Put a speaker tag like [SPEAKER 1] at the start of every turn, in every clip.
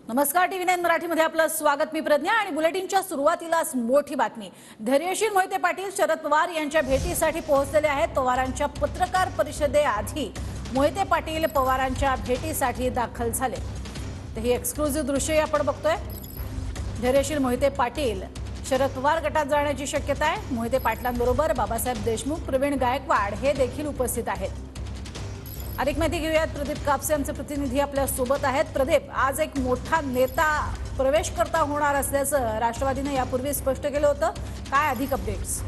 [SPEAKER 1] नमस्कार, TV9 मराठीमध्ये आपलं स्वागत. मी प्रज्ञा आणि बुलेटिनच्या सुरुवातीलाच मोठी बातमी. धैर्यशील मोहिते पाटील शरद पवार यांच्या भेटीसाठी पोहोचलेले आहेत. पवारांच्या पत्रकार परिषदेआधी मोहिते पाटील पवारांच्या भेटीसाठी दाखल झाले. तर ही एक्सक्लुझिव्ह दृश्य आपण बघतोय. धैर्यशील मोहिते पाटील शरद पवार गटात जाण्याची शक्यता आहे. मोहिते पाटलांबरोबर बाबासाहेब देशमुख, प्रवीण गायकवाड हे देखील उपस्थित आहेत. अधिक माहिती घेऊयात. प्रदीप कापसे आमचे प्रतिनिधी आपल्या सोबत आहेत. प्रदीप, आज एक मोठा नेता प्रवेशकर्ता होणार असल्याचं राष्ट्रवादीने यापूर्वी स्पष्ट केलं होतं. काय अधिक अपडेट्स?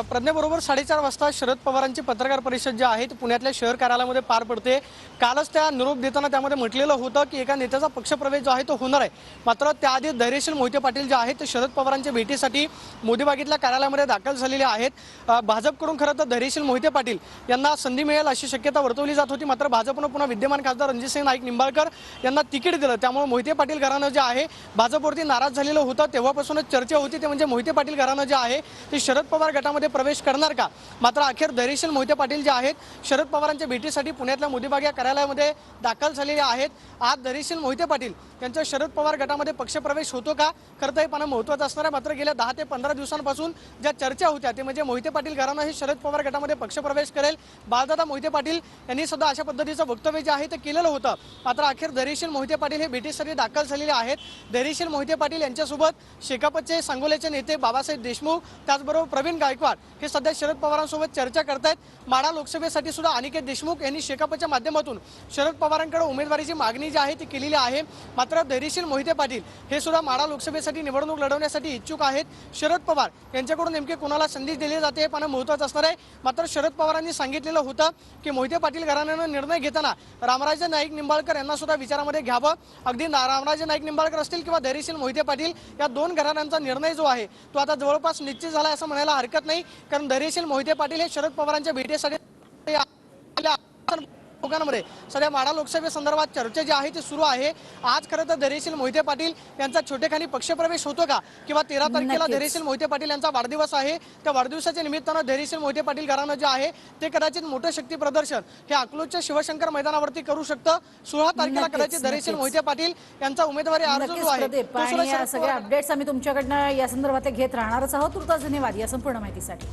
[SPEAKER 2] प्रज्ञेबरोबर 4:30 वाजता शरद पवारांची पत्रकार परिषद जी आहे ती पुण्यातल्या शहर कार्यालयामध्ये पार पडते. कालच त्या निरोप देताना त्यामध्ये म्हटलेलं होतं की एका नेत्याचा पक्षप्रवेश जो आहे तो होणार आहे. मात्र त्याआधी धैर्यशील मोहिते पाटील जे आहेत ते शरद पवारांच्या भेटीसाठी मोदीबागेतल्या कार्यालयामध्ये दाखल झालेले आहेत. भाजपकडून खरं तर धैर्यशील मोहिते पाटील यांना संधी मिळेल अशी शक्यता वर्तवली जात होती. मात्र भाजपनं पुन्हा विद्यमान खासदार रणजितसिंह नाईक निंबाळकर यांना तिकीट दिलं. त्यामुळे मोहिते पाटील घराणं जे आहे भाजपवरती नाराज झालेलं होतं. तेव्हापासूनच चर्चा होती ते म्हणजे मोहिते पाटील घराणं जे आहे ते शरद पवार गटामध्ये प्रवेश करणार का. मात्र अखेर धैर्यशील मोहिते पाटील जे आहेत शरद पवारांच्या भेटीसाठी पुण्यातल्या मोदीबाग या कार्यालयामध्ये दाखल झालेले आहेत. आज धैर्यशील मोहिते पाटील यांच्या शरद पवार गटामध्ये पक्षप्रवेश होतो का, खरं तर हे पाहणं महत्त्वाचं असणार आहे. मात्र गेल्या 10 ते 15 दिवसांपासून ज्या चर्चा होत्या ते म्हणजे मोहिते पाटील घराणं हे शरद पवार गटामध्ये पक्षप्रवेश करेल. बाळदादा मोहिते पाटील यांनी सुद्धा अशा पद्धतीचं वक्तव्य जे आहे ते केलेलं होतं. मात्र अखेर धैर्यशील मोहिते पाटील हे भेटीसाठी दाखल झालेले आहेत. धैर्यशील मोहिते पाटील यांच्यासोबत शेकापचे सांगोल्याचे नेते बाबासाहेब देशमुख, त्याचबरोबर प्रवीण गायकवाड हे सध्या शरद पवारांसोबत चर्चा करतायत. माढा लोकसभेसाठी सुद्धा अनिकेत देशमुख यांनी शेकापच्या माध्यमातून शरद पवारांकडे उमेदवारीची मागणी जी आहे ती केलेली आहे. मात्र धैर्यशील मोहिते पाटील हे सुद्धा माढा लोकसभेसाठी निवडणूक लढवण्यासाठी इच्छुक आहेत. शरद पवार यांच्याकडून नेमके कोणाला संधी दिली जाते हे पाहणं महत्त्वाचं असणार आहे. मात्र शरद पवारांनी सांगितलेलं होतं की मोहिते पाटील घराण्यानं निर्णय घेताना रामराजे नाईक निंबाळकर यांना सुद्धा विचारामध्ये घ्यावं. अगदी रामराजे नाईक निंबाळकर असतील किंवा धैर्यशील मोहिते पाटील या दोन घराण्यांचा निर्णय जो आहे तो आता जवळपास निश्चित झाला असं म्हणायला हरकत नाही. कारण धैर्यशील मोहिते पाटील हे शरद पवारांच्या भेटीसाठी लोकांमध्ये सध्या माढा लोकसभेसंदर्भात चर्चा जी आहे ती सुरू आहे. आज खरं तर धैर्यशील मोहिते पाटील यांचा छोटेखानी पक्षप्रवेश होतो का, किंवा 13 तारखेला धैर्यशील मोहिते पाटील यांचा वाढदिवस आहे. त्या वाढदिवसाच्या निमित्तानं धैर्यशील मोहिते पाटील घराणं जे आहे ते कदाचित मोठं शक्ती प्रदर्शन हे अकलूजच्या शिवशंकर मैदानावरती करू शकतं. 16 तारखेला कदाचित धैर्यशील मोहिते पाटील यांचा उमेदवारी अर्ज जो आहे.
[SPEAKER 1] सगळे अपडेट्स आम्ही तुमच्याकडनं या संदर्भात घेत राहणारच आहोत. तुर्तास धन्यवाद या संपूर्ण माहितीसाठी.